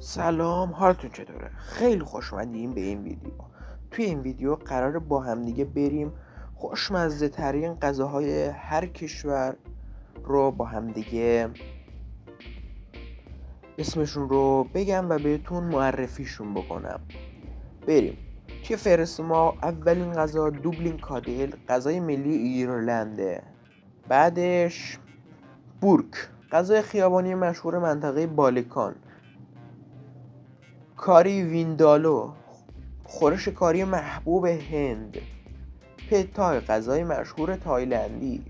سلام، حالتون چطوره؟ خیلی خوش اومدین به این ویدیو. توی این ویدیو قراره با همدیگه بریم خوشمزه ترین غذاهای هر کشور رو با همدیگه اسمشون رو بگم و بهتون معرفیشون بکنم. بریم. توی فهرست ما اولین غذا دوبلین کادل، غذای ملی ایرلنده. بعدش بورک، غذای خیابانی مشهور منطقه بالکان. کاری ویندالو، خورش کاری محبوب هند. پتای، غذای مشهور تایلندی.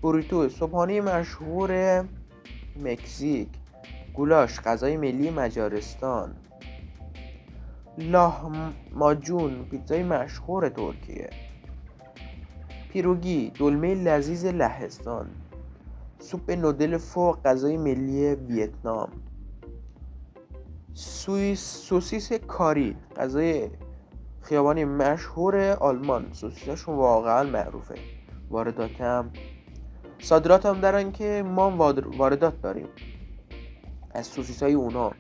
بوریتو، صبحانه مشهور مکزیک. گولاش، غذای ملی مجارستان. لاهماجون، پیتزای مشهور ترکیه. پیروگی، دلمه لذیذ لهستان. سوپ نودل فو، غذای ملی ویتنام. سوسیس کاری، غذای خیابانی مشهور آلمان. سوسیسشون واقعا معروفه. صادرات هم دارن که ما واردات داریم از سوسیس های اونا.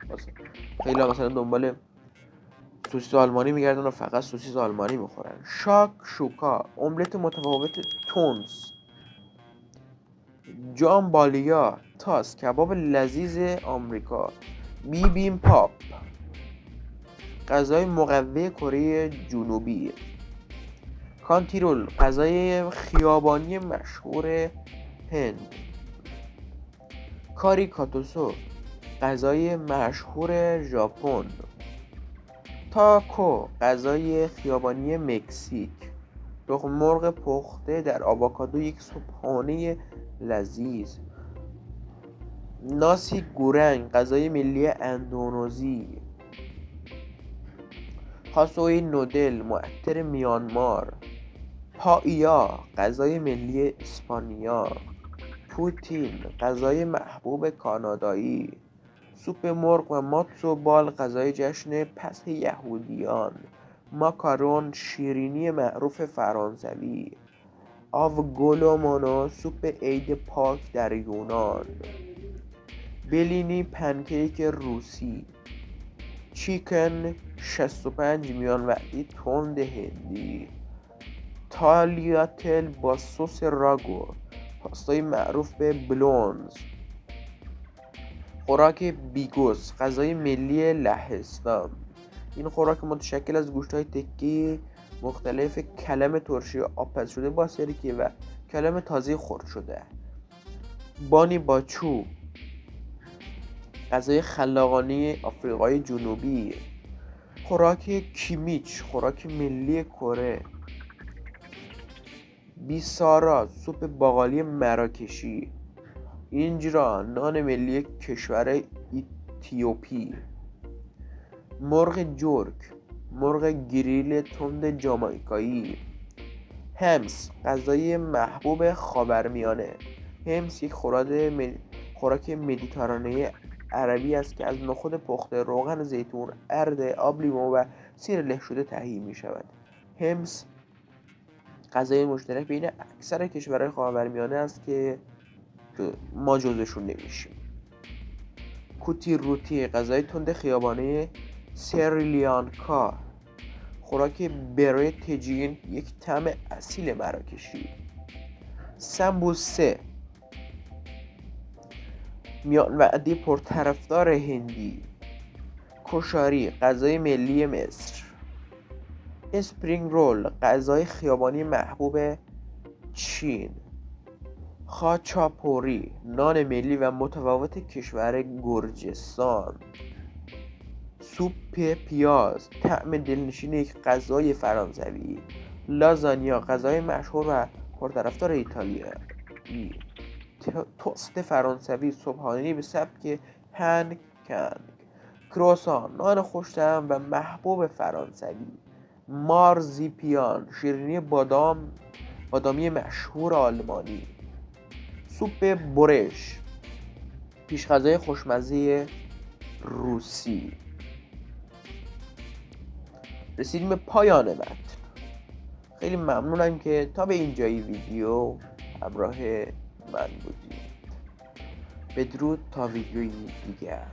خیلی مثلا دنبال سوسیس آلمانی میگردن و فقط سوسیس آلمانی میخورن. شاکشوکا، املت متفاوت تونس. جامبالیا تاس، کباب لذیذ آمریکا. بیبیم پاپ، غذای مقوی کره جنوبی. کانتیرول، غذای خیابانی مشهور هند. کاریکاتوسو، غذای مشهور ژاپن. تاکو، غذای خیابانی مکزیک. تخم مرغ پخته در آووکادو، یک صبحانه لذیذ. ناسی گورنگ، غذای ملی اندونزی. خاسوی نودل، معطر میانمار. پایا، غذای ملی اسپانیا. پوتین، غذای محبوب کانادایی. سوپ مرغ و ماتزو بال، غذای جشن پسح یهودیان. ماکارون، شیرینی معروف فرانسوی. آوگولومونو، سوپ عید پاک در یونان. بلینی، پنکیک روسی. چیکن 65 میان وعدی تند هندی. تالیاتل با سس راگو، پاستای معروف به بلونز. خوراک بیگوس، غذای ملی لهستان. این خوراک متشکل از گوشت‌های تکی مختلف، کلم ترشی آبپز شده با سرکه و کلم تازه خرد شده. بانی باچو، غذای خلاقانه آفریقای جنوبی. خوراک کیمیچ، خوراک ملی کره. بیسارا، سوپ باقالی مراکشی. اینجرا، نان ملی کشور اتیوپی. مرغ جرک، مرغ گریل تند جامائیکایی. همس، غذای محبوب خاورمیانه. همس یک خوراک مدیترانه عربی است که از نخود پخته، روغن زیتون، ارد، آب لیمو و سیر له شده تهیه می شود. همس غذای مشترک بین اکثر کشورهای خاورمیانه است که ما جزوشون نمیشیم. کوتی روتی، غذای تند خیابانی سریلانکا. خوراک برای تجین، یک طعم اصیل مراکشی. سمبوسه، میان وعده پرطرفدار هندی. کوشاری، غذای ملی مصر. اسپرینگ رول، غذای خیابانی محبوب چین. خاچاپوری، نان ملی و متفاوت کشور گرجستان. سوپ پیاز، طعم دلنشین یک غذای فرانسوی. لازانیا، غذای مشهور و پرطرفدار ایتالیایی. توست فرانسوی، صبحانه‌ای به سبک پنکیک. کروسان، نان خوش‌طعم و محبوب فرانسوی. مارزیپیان، شیرینی بادامی مشهور آلمانی. سوپ بورش، پیشغذای خوشمزه روسی. رسیدیم به پایان متن. خیلی ممنونم که تا به اینجای ویدیو همراه من بودید. بدرود تا ویدیوی دیگر.